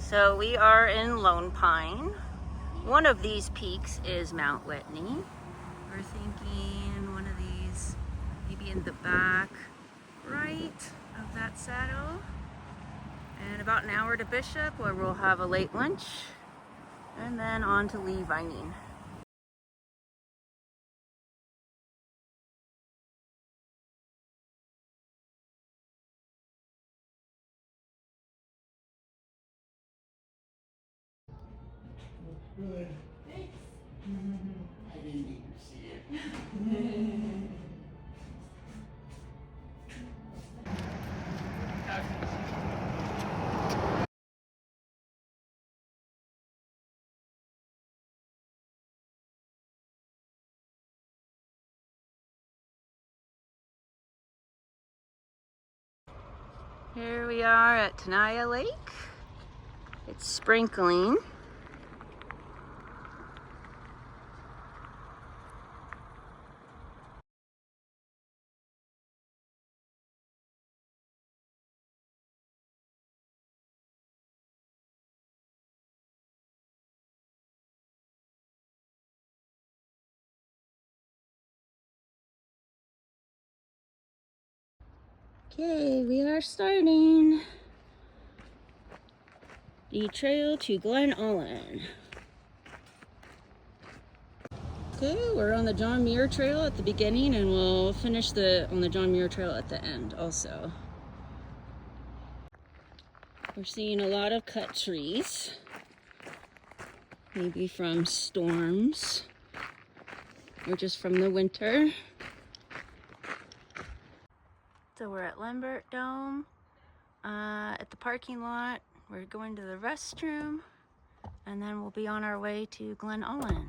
So we are in Lone Pine. One of these peaks is Mount Whitney. We're thinking one of these, maybe in the back right of that saddle. And about an hour to Bishop, where we'll have a late lunch. And then on to Lee Vining. Good. Thanks. I didn't need to see it. Here we are at Tenaya Lake. It's sprinkling. Okay, we are starting the trail to Glen, Aulin. Okay, we're on the John Muir Trail at the beginning, and we'll finish on the John Muir Trail at the end also. We're seeing a lot of cut trees, maybe from storms or just from the winter. So we're at Lambert Dome at the parking lot. We're going to the restroom, and then we'll be on our way to Glen, Aulin.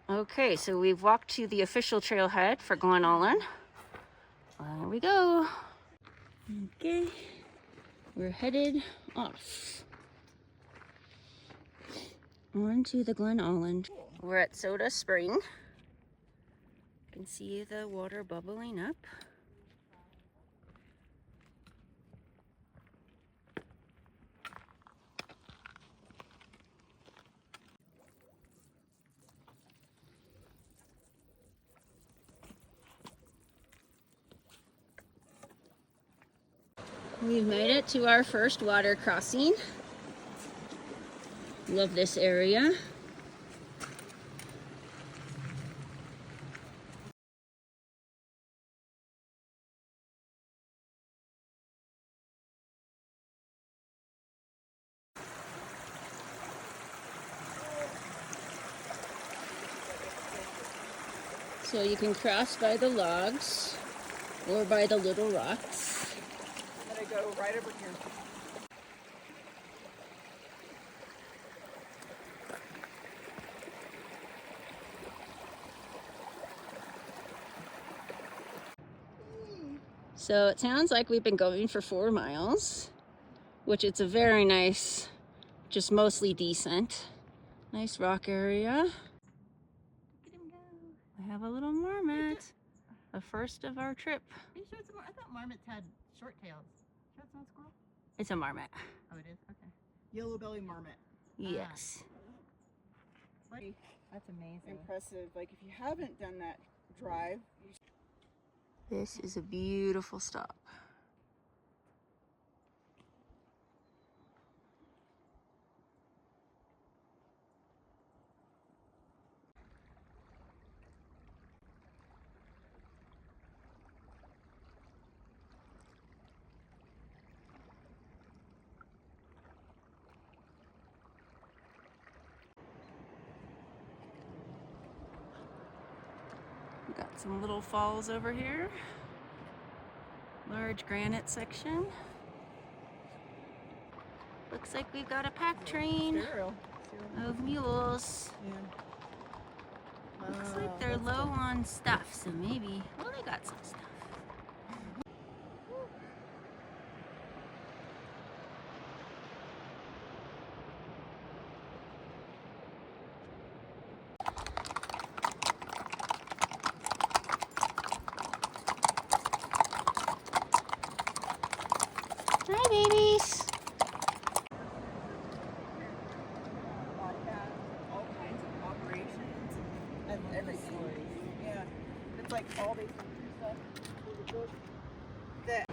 Okay, so we've walked to the official trailhead for Glen, Aulin. There we go. Okay, we're headed off. On to the Glen, Aulin. We're at Soda Spring. You can see the water bubbling up. We've made it to our first water crossing. Love this area. So you can cross by the logs or by the little rocks. I'm gonna go right over here. So it sounds like we've been going for 4 miles, which it's a very nice, just mostly decent. Nice rock area. Look at him go. I have a little marmot. The first of our trip. Are you sure it's a marmot? I thought marmots had short tails. Sure it's not a squirrel? It's a marmot. Oh, it is? Okay. Yellow belly marmot. Yes. That's amazing. Impressive. Like, if you haven't done that drive, This is a beautiful stop. We got some little falls over here. Large granite section. Looks like we've got a pack train of mules. Yeah. Looks like they're low on stuff, so maybe, well, they got some stuff. Hi, babies. every story. Yeah. It's like all these stuff. That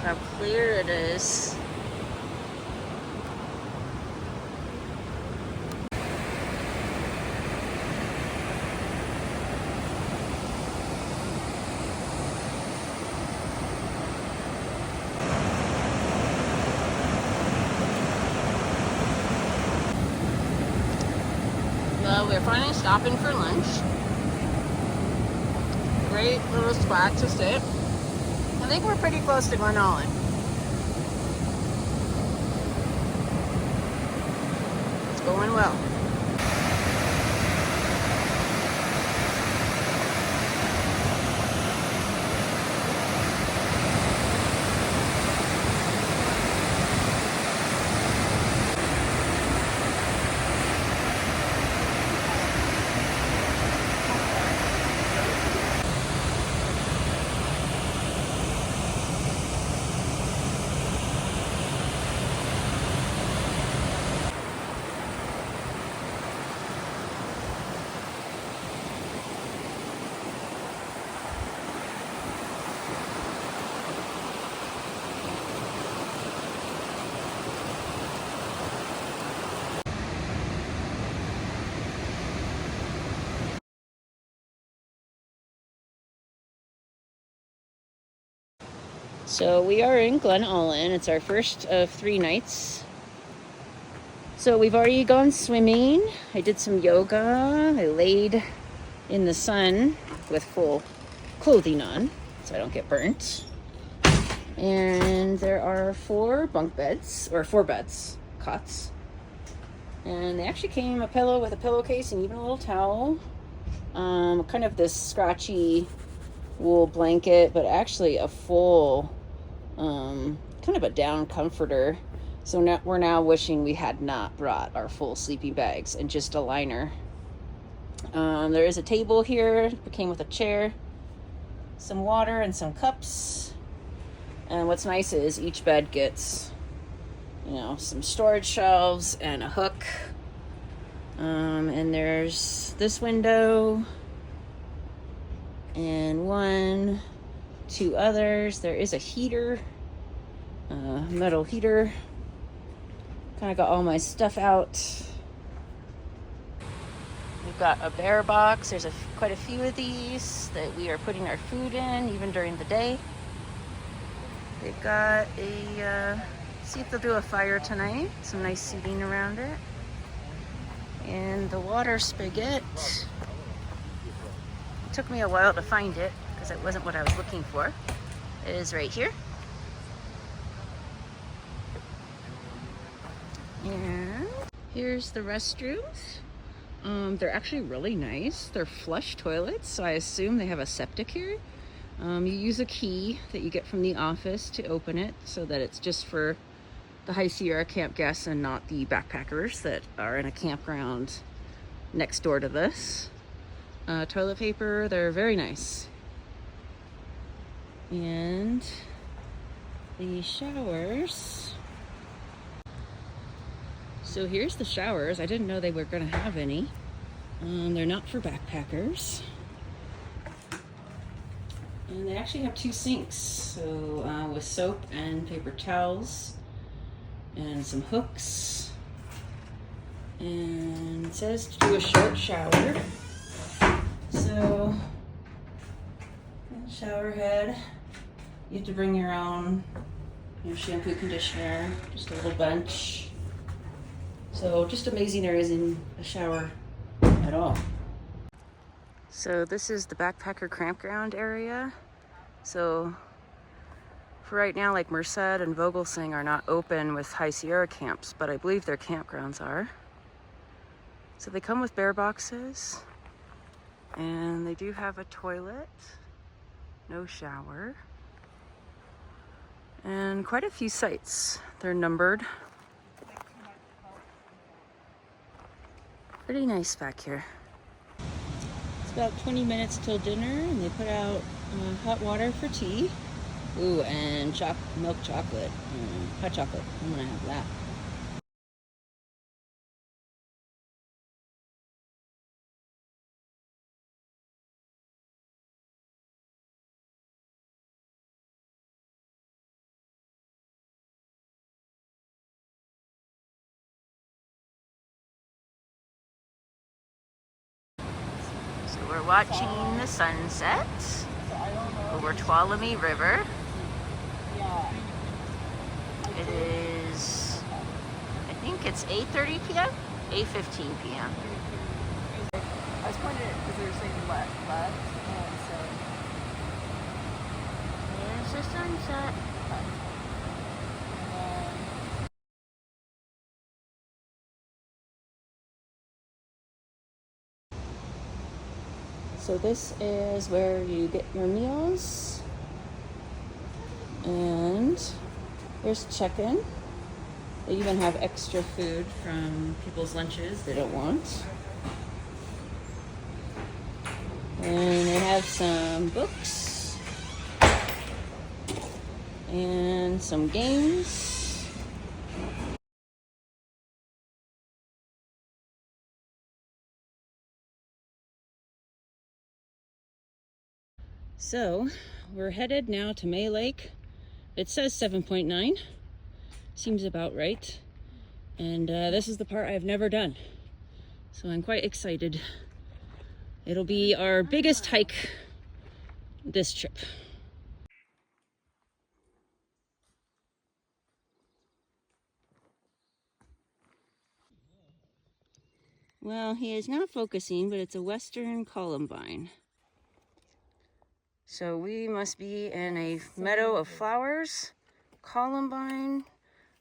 How clear it is. Well, we're finally stopping for lunch. Great little spot to sit. I think we're pretty close to Glen Aulin. It's going well. So we are in Glen Aulin. It's our first of 3 nights. So we've already gone swimming. I did some yoga. I laid in the sun with full clothing on so I don't get burnt. And there are 4 bunk beds, or 4 beds, cots. And they actually came a pillow with a pillowcase and even a little towel. Kind of this scratchy wool blanket, but actually a full, kind of a down comforter. So now we're now wishing we had not brought our full sleeping bags and just a liner. There is a table here. It came with a chair, some water, and some cups. And what's nice is each bed gets, you know, some storage shelves and a hook. And there's this window and 1, 2 others. There is a heater, metal heater. Kind of got all my stuff out. We've got a bear box. There's quite a few of these that we are putting our food in, even during the day. They've got see if they'll do a fire tonight. Some nice seating around it. And the water spigot. It took me a while to find it because it wasn't what I was looking for. It is right here. And here's the restrooms. They're actually really nice. They're flush toilets, so I assume they have a septic here. You use a key that you get from the office to open it so that it's just for the High Sierra camp guests and not the backpackers that are in a campground next door to this. Toilet paper, they're very nice. And the showers. So here's the showers. I didn't know they were going to have any. They're not for backpackers. And they actually have 2 sinks, so with soap and paper towels and some hooks. And it says to do a short shower. So, shower head. You have to bring your own, shampoo, conditioner, just a little bunch. So just amazing there isn't a shower at all. So this is the backpacker campground area. So for right now, like Merced and Vogelsang are not open with High Sierra camps, but I believe their campgrounds are. So they come with bear boxes, and they do have a toilet, no shower. And quite a few sites. They're numbered. Pretty nice back here. It's about 20 minutes till dinner, and they put out hot water for tea. Ooh, and milk chocolate. Hot chocolate. I'm gonna have that. So we're watching the sunset over Tuolumne River. It is, I think it's 8:30 p.m., 8:15 p.m. I was pointing at it because they were saying left, and so. There's the sunset. So this is where you get your meals. And there's check-in. They even have extra food from people's lunches they don't want. And they have some books and some games. So we're headed now to May Lake. It says 7.9. Seems about right. And this is the part I've never done. So I'm quite excited. It'll be our biggest hike this trip. Well, he is not focusing, but it's a western columbine. So we must be in a meadow of flowers, columbine,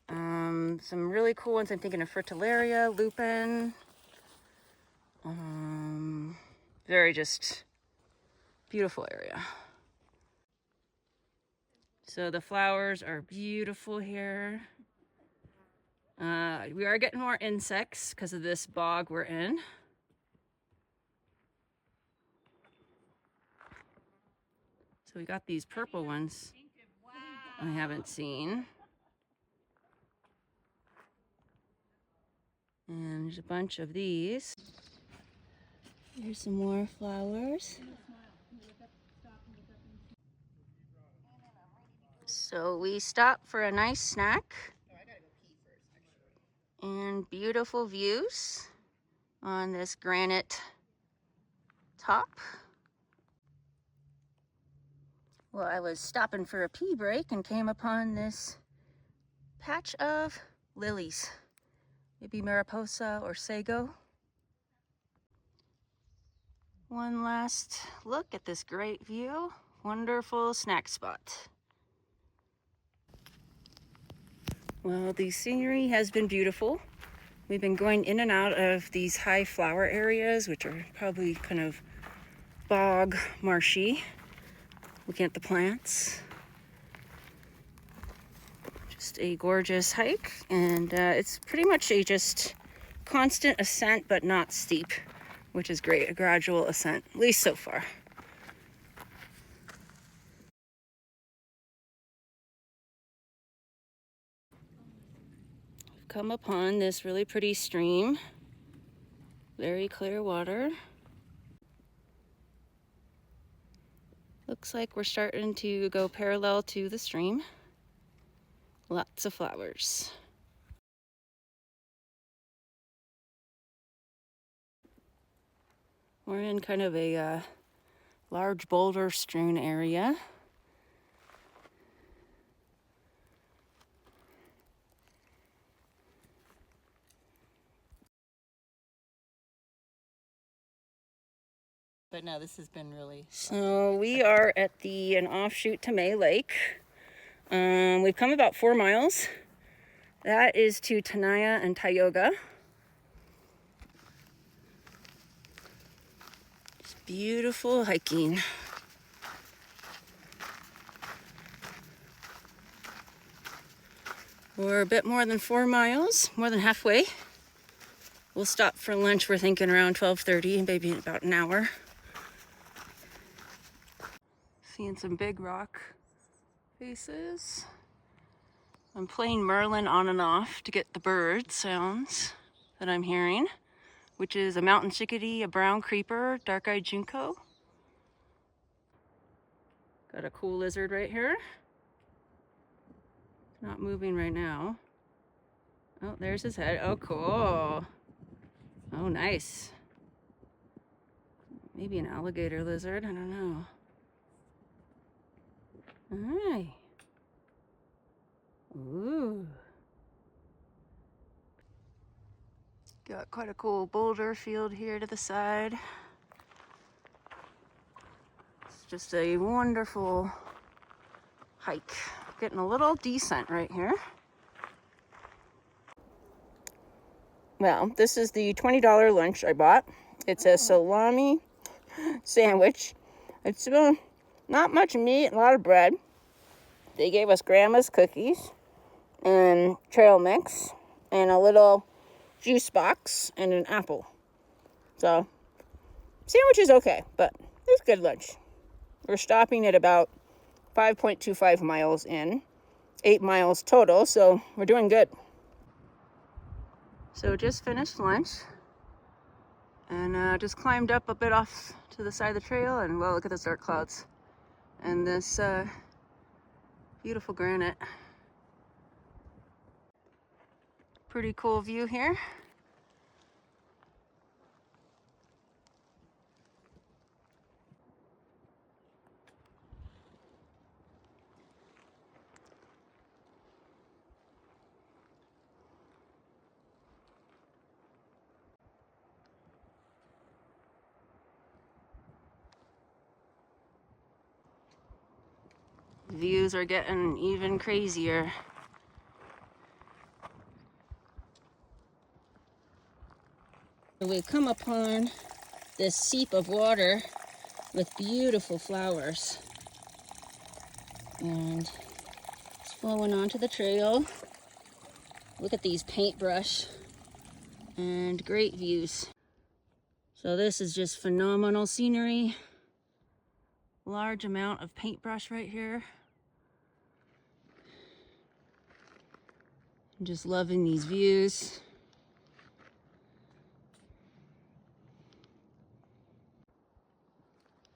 some really cool ones. I'm thinking of fritillaria, lupin. Very just beautiful area. So the flowers are beautiful here. We are getting more insects because of this bog we're in. So we got these purple ones I haven't seen. And there's a bunch of these. Here's some more flowers. So we stopped for a nice snack and beautiful views on this granite top. Well, I was stopping for a pee break and came upon this patch of lilies. Maybe Mariposa or Sago. One last look at this great view. Wonderful snack spot. Well, the scenery has been beautiful. We've been going in and out of these high flower areas, which are probably kind of bog marshy. Looking at the plants. Just a gorgeous hike, and it's pretty much a just constant ascent, but not steep, which is great. A gradual ascent, at least so far. We've come upon this really pretty stream. Very clear water. Looks like we're starting to go parallel to the stream. Lots of flowers. We're in kind of a large boulder strewn area. But no, this has been really. So we are at an offshoot to May Lake. We've come about 4 miles. That is to Tenaya and Tioga. Just beautiful hiking. We're a bit more than 4 miles, more than halfway. We'll stop for lunch, we're thinking around 12:30, maybe in about an hour. Seeing some big rock faces. I'm playing Merlin on and off to get the bird sounds that I'm hearing, which is a mountain chickadee, a brown creeper, dark-eyed junco. Got a cool lizard right here. Not moving right now. Oh, there's his head. Oh, cool. Oh, nice. Maybe an alligator lizard, I don't know. Hi. Ooh. Got quite a cool boulder field here to the side. It's just a wonderful hike. Getting a little descent right here. Well, this is the $20 lunch I bought. It's a salami sandwich. It's not much meat, a lot of bread. They gave us grandma's cookies and trail mix and a little juice box and an apple. So, sandwich is okay, but it's good lunch. We're stopping at about 5.25 miles in, 8 miles total, so we're doing good. So just finished lunch and just climbed up a bit off to the side of the trail, and well, look at those dark clouds and this beautiful granite. Pretty cool view here. Views are getting even crazier. We've come upon this seep of water with beautiful flowers. And it's flowing onto the trail. Look at these paintbrush and great views. So this is just phenomenal scenery. Large amount of paintbrush right here. I'm just loving these views.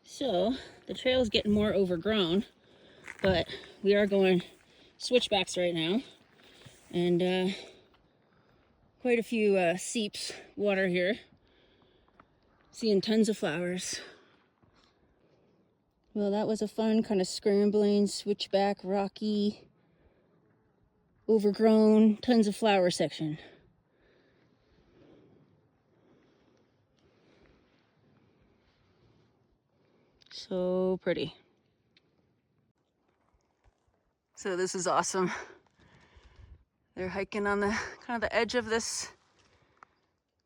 So the trail is getting more overgrown, but we are going switchbacks right now, and quite a few seeps, water here. Seeing tons of flowers. Well, that was a fun kind of scrambling, switchback, rocky, overgrown, tons of flower section. So pretty. So this is awesome. They're hiking on the kind of the edge of this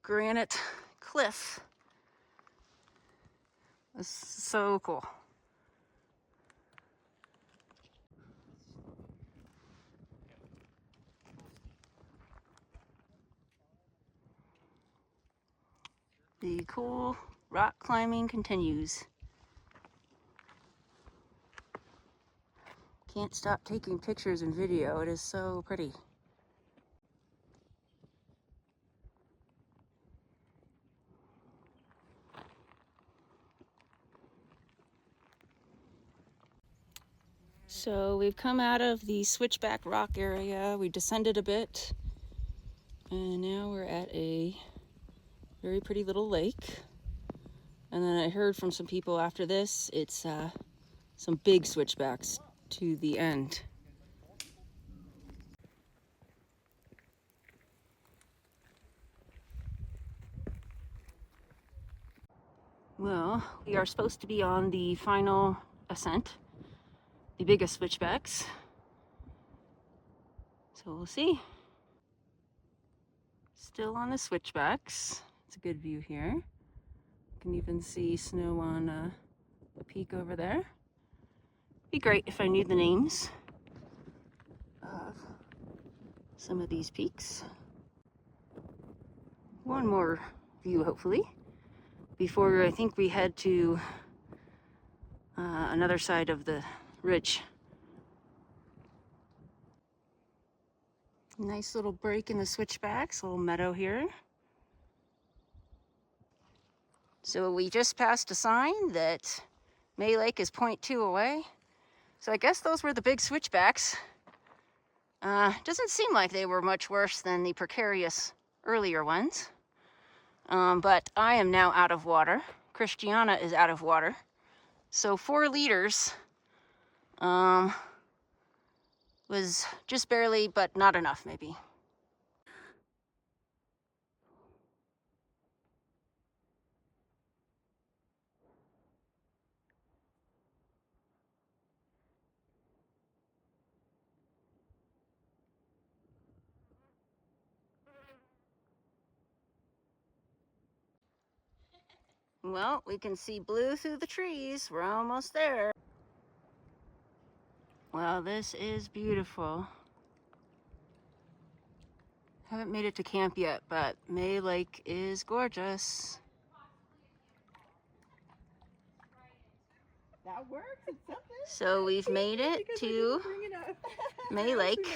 granite cliff. It's so cool. The cool rock climbing continues. Can't stop taking pictures and video. It is so pretty. So we've come out of the switchback rock area. We descended a bit, and now we're at a very pretty little lake. And then I heard from some people after this, it's some big switchbacks to the end. Well, we are supposed to be on the final ascent, the biggest switchbacks. So we'll see. Still on the switchbacks. It's a good view here. You can even see snow on the peak over there. Be great if I knew the names of some of these peaks. One more view, hopefully, before I think we head to another side of the ridge. Nice little break in the switchbacks, a little meadow here. So we just passed a sign that May Lake is 0.2 away. So I guess those were the big switchbacks. Doesn't seem like they were much worse than the precarious earlier ones. But I am now out of water. Christiana is out of water. So 4 liters was just barely, but not enough maybe. Well, we can see blue through the trees. We're almost there. Well, this is beautiful. Haven't made it to camp yet, but May Lake is gorgeous. That works. It's something. So we've made it to May Lake.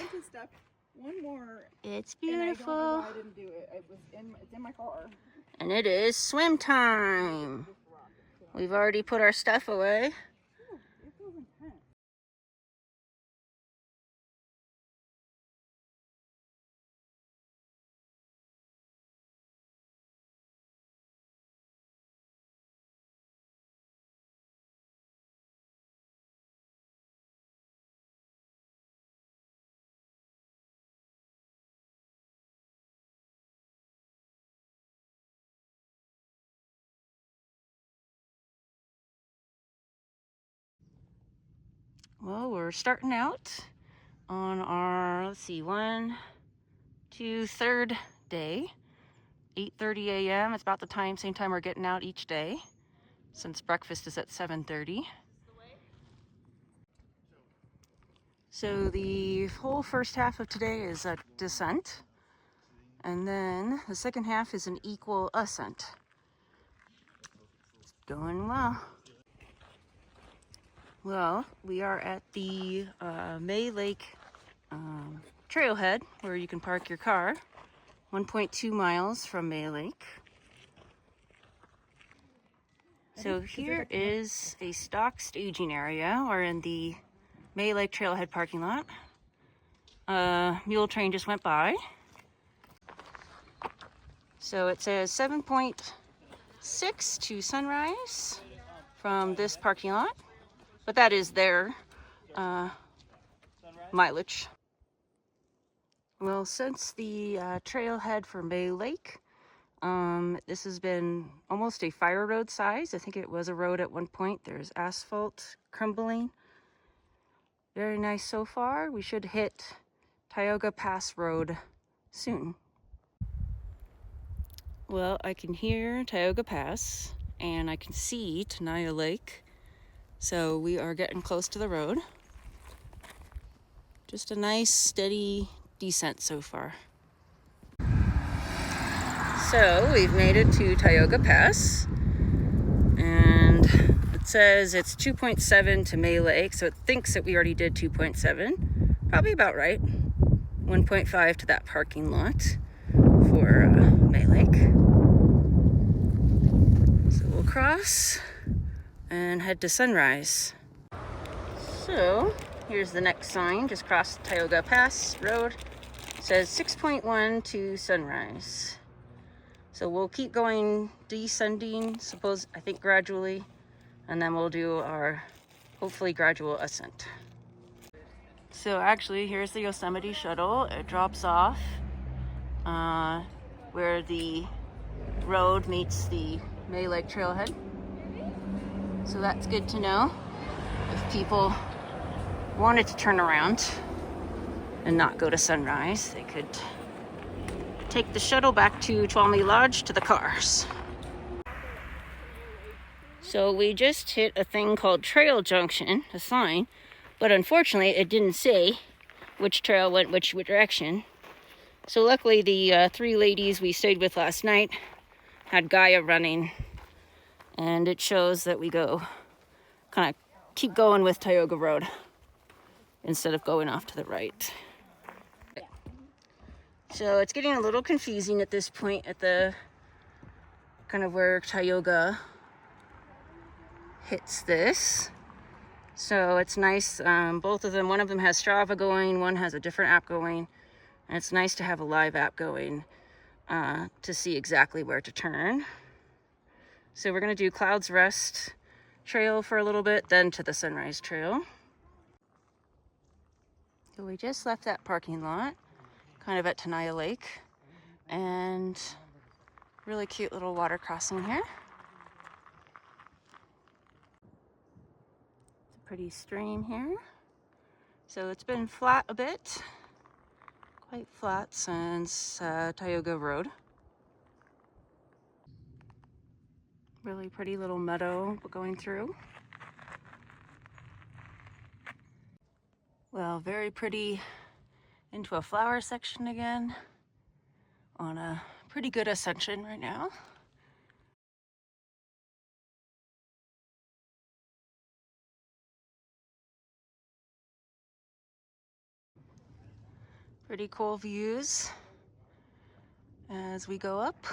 One more. It's And I don't know beautiful. why I didn't do it. It's in my car. And it is swim time. We've already put our stuff away. It feels intense. Well, we're starting out on our, let's see, 3rd day. 8:30 a.m. It's about the same time we're getting out each day, since breakfast is at 7:30. So the whole first half of today is a descent, and then the second half is an equal ascent. It's going well. Well, we are at the May Lake trailhead where you can park your car, 1.2 miles from May Lake. So here is a stock staging area. We're in the May Lake trailhead parking lot. Mule train just went by. So it says 7.6 to sunrise from this parking lot. But that is their mileage. Well, since the trailhead for May Lake, this has been almost a fire road size. I think it was a road at one point. There's asphalt crumbling. Very nice so far. We should hit Tioga Pass Road soon. Well, I can hear Tioga Pass and I can see Tenaya Lake. So we are getting close to the road. Just a nice steady descent so far. So we've made it to Tioga Pass, and it says it's 2.7 to May Lake, so it thinks that we already did 2.7. Probably about right. 1.5 to that parking lot for May Lake. So we'll cross and head to Sunrise. So here's the next sign, just cross Tioga Pass Road. It says 6.1 to Sunrise. So we'll keep going descending, I think gradually, and then we'll do our hopefully gradual ascent. So actually, here's the Yosemite shuttle. It drops off where the road meets the May Lake trailhead. So that's good to know. If people wanted to turn around and not go to Sunrise, they could take the shuttle back to Tuolumne Lodge to the cars. So we just hit a thing called Trail Junction, a sign, but unfortunately it didn't say which trail went which direction. So luckily the 3 ladies we stayed with last night had Gaia running, and it shows that we go kind of keep going with Tioga Road instead of going off to the right. So it's getting a little confusing at this point at the kind of where Tioga hits this. So it's nice, both of them, one of them has Strava going, one has a different app going, and it's nice to have a live app going to see exactly where to turn. So we're gonna do Clouds Rest Trail for a little bit, then to the Sunrise Trail. So we just left that parking lot, kind of at Tenaya Lake, and really cute little water crossing here. It's a pretty stream here. So it's been flat a bit, quite flat since Tioga Road. Really pretty little meadow going through. Well, very pretty into a flower section again on a pretty good ascension right now. Pretty cool views as we go up.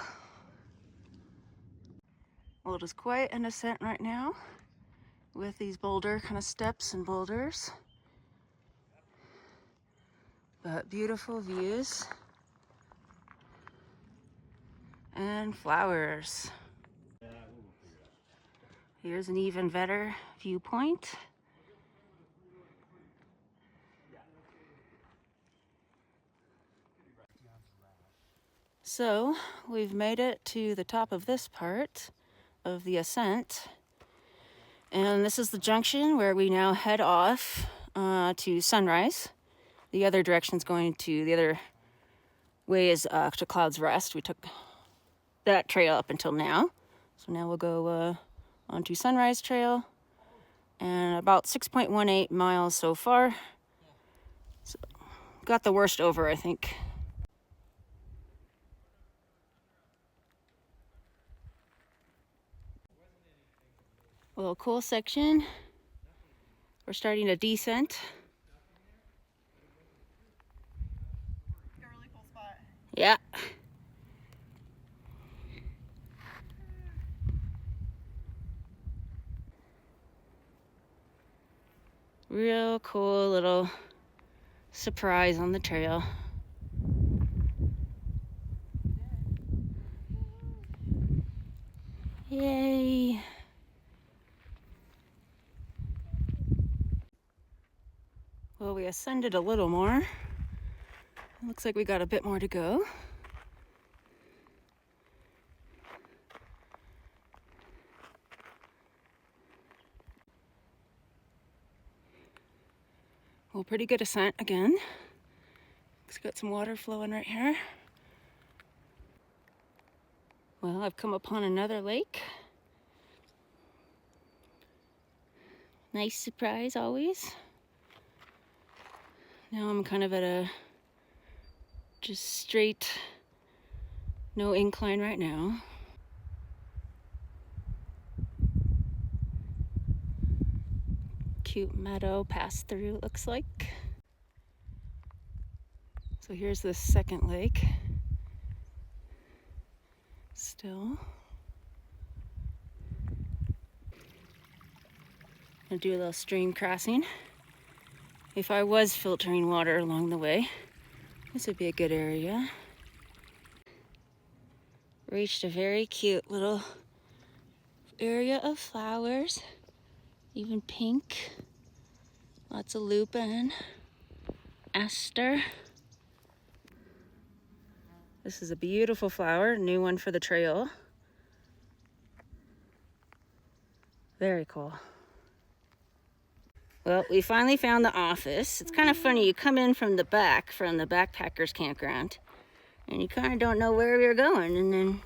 Well, it is quite an ascent right now with these boulder kind of steps and boulders, but beautiful views and flowers. Here's an even better viewpoint. So we've made it to the top of this part of the ascent, and this is the junction where we now head off to Sunrise. The other direction's going to, the other way is to Clouds Rest. We took that trail up until now, so now we'll go onto Sunrise Trail, and about 6.18 miles so far. So got the worst over, I think. Well, cool section. We're starting a descent. Got a really cool spot. Yeah. Real cool little surprise on the trail. Yay. Well, we ascended a little more. Looks like we got a bit more to go. Well, pretty good ascent again. It's got some water flowing right here. Well, I've come upon another lake. Nice surprise always. Now I'm kind of at a just straight, no incline right now. Cute meadow pass through, it looks like. So here's the second lake. Still. I'll do a little stream crossing. If I was filtering water along the way, this would be a good area. Reached a very cute little area of flowers, even pink. Lots of lupin, aster. This is a beautiful flower, new one for the trail. Very cool. Well, we finally found the office. It's kind of funny, you come in from the back, from the backpackers campground, and you kind of don't know where you're going, and then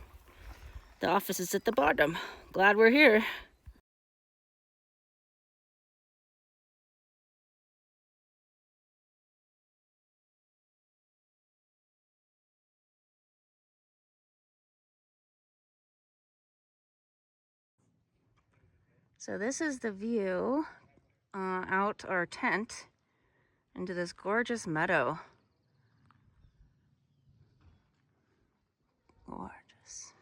the office is at the bottom. Glad we're here. So this is the view out our tent into this gorgeous meadow. Gorgeous.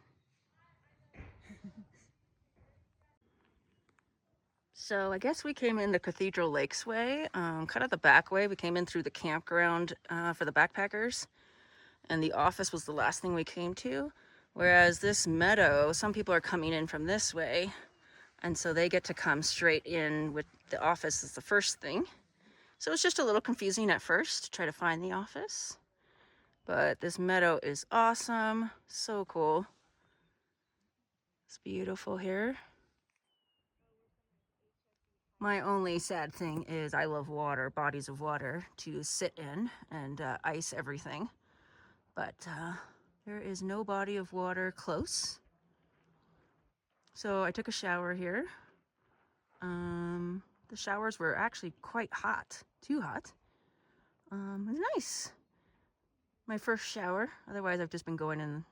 So I guess we came in the Cathedral Lakes way, kind of the back way. We came in through the campground for the backpackers, and the office was the last thing we came to. Whereas this meadow, some people are coming in from this way, and so they get to come straight in with the office as the first thing. So it's just a little confusing at first to try to find the office. But this meadow is awesome, so cool. It's beautiful here. My only sad thing is I love water, bodies of water to sit in and ice everything. But there is no body of water close. So I took a shower here. The showers were actually quite hot, too hot. It was nice. My first shower. Otherwise, I've just been going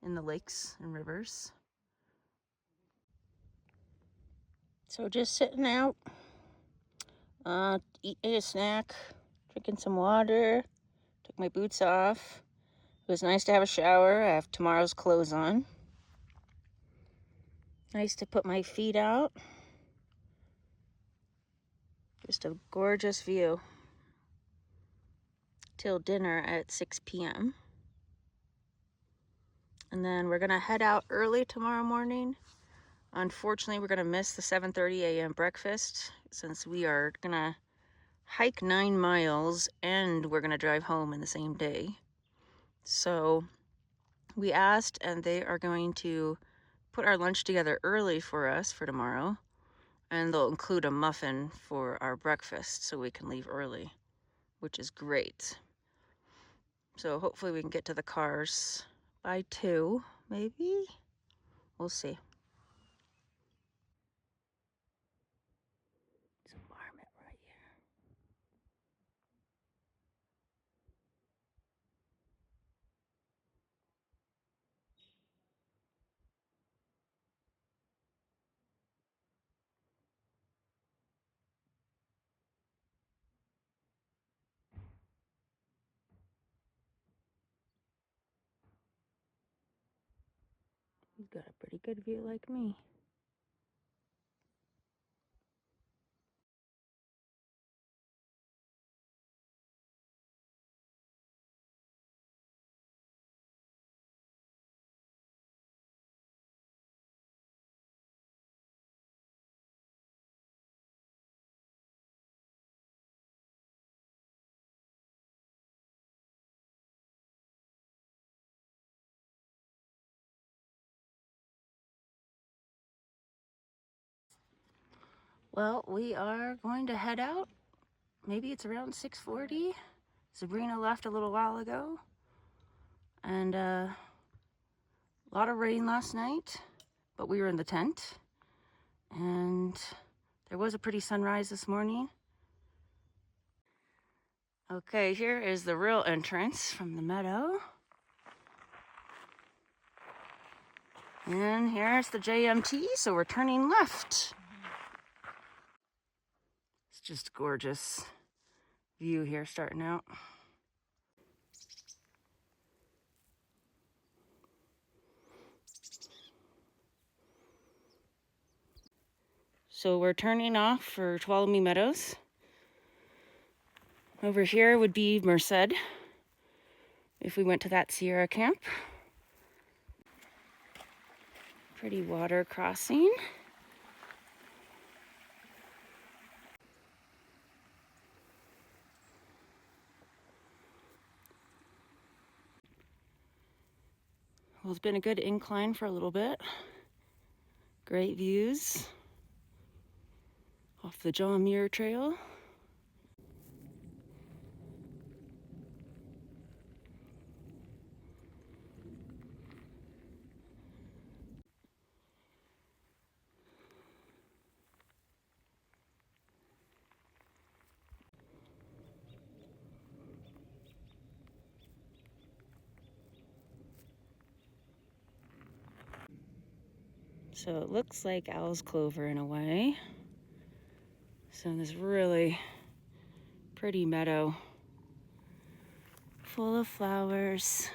in the lakes and rivers. So just sitting out, ate a snack, drinking some water, took my boots off. It was nice to have a shower. I have tomorrow's clothes on. Nice to put my feet out. Just a gorgeous view. Till dinner at 6 p.m. And then we're gonna head out early tomorrow morning. Unfortunately, we're gonna miss the 7:30 a.m. breakfast since we are gonna hike 9 miles and we're gonna drive home in the same day. So we asked, and they are going to put our lunch together early for us for tomorrow, and they'll include a muffin for our breakfast so we can leave early, which is great. So hopefully we can get to the cars by 2, maybe? We'll see. There's a marmot right here. He's got a pretty good view like me. Well, we are going to head out. Maybe it's around 6:40. Sabrina left a little while ago. And a lot of rain last night, but we were in the tent. And there was a pretty sunrise this morning. Okay, here is the real entrance from the meadow. And here's the JMT, so we're turning left. It's just gorgeous view here starting out. So we're turning off for Tuolumne Meadows. Over here would be Merced, if we went to that Sierra camp. Pretty water crossing. Well, it's been a good incline for a little bit. Great views off the John Muir Trail. So it looks like owl's clover in a way. So this really pretty meadow full of flowers.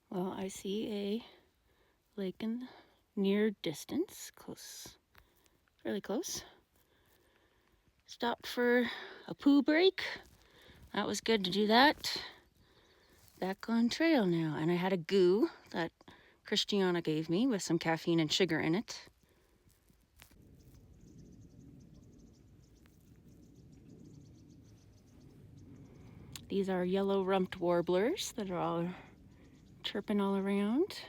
Well, I see a lake in the near distance, close, fairly close. Stopped for a poo break. That was good to do that. Back on trail now. And I had a goo that Christiana gave me with some caffeine and sugar in it. These are yellow-rumped warblers that are all chirping all around.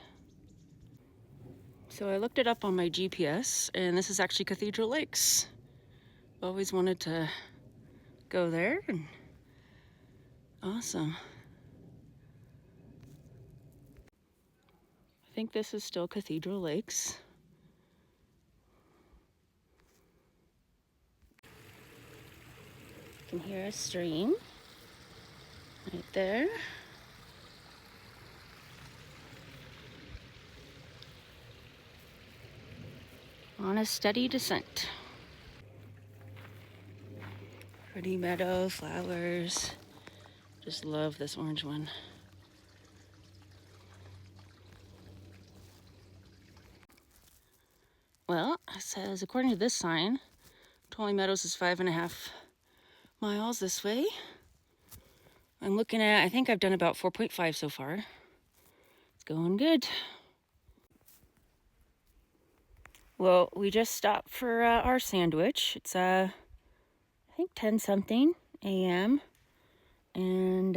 So I looked it up on my GPS, and this is actually Cathedral Lakes. Always wanted to go there, and awesome. I think this is still Cathedral Lakes. You can hear a stream right there. On a steady descent. Pretty meadow, flowers. Just love this orange one. Well, it says, according to this sign, Tuolumne Meadows is 5.5 miles this way. I'm looking at, I think I've done about 4.5 so far. It's going good. Well, we just stopped for our sandwich. It's, I think 10 something a.m. And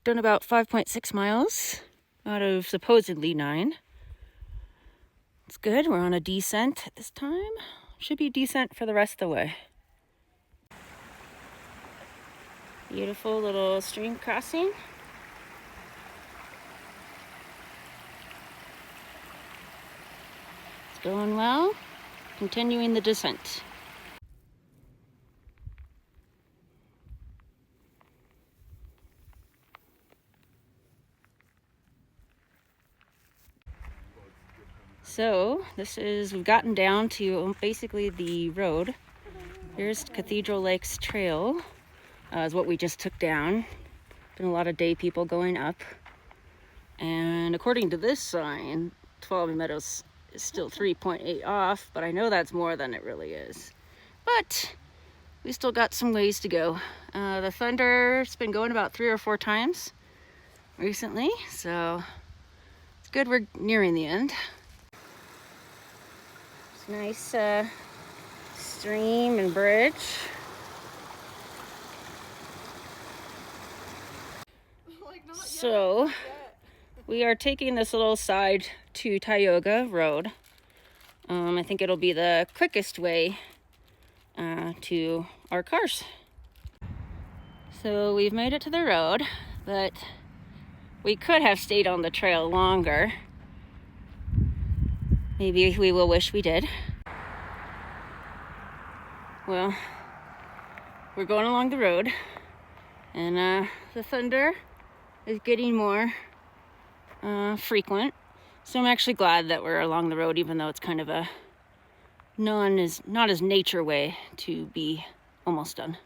done about 5.6 miles out of supposedly 9. It's good. We're on a descent at this time. Should be decent for the rest of the way. Beautiful little stream crossing. It's going well. Continuing the descent. So this is, we've gotten down to basically the road. Here's Cathedral Lakes Trail, is what we just took down. Been a lot of day people going up. And according to this sign, Tuolumne Meadows is still 3.8 off, but I know that's more than it really is. But we still got some ways to go. The thunder's been going about 3 or 4 times recently, so it's good we're nearing the end. Nice stream and bridge. So we are taking this little side to Tioga Road. I think it'll be the quickest way to our cars. So we've made it to the road, but we could have stayed on the trail longer. Maybe we will wish we did. Well, we're going along the road, and the thunder is getting more frequent. So I'm actually glad that we're along the road, even though it's kind of a not as nature way to be almost done.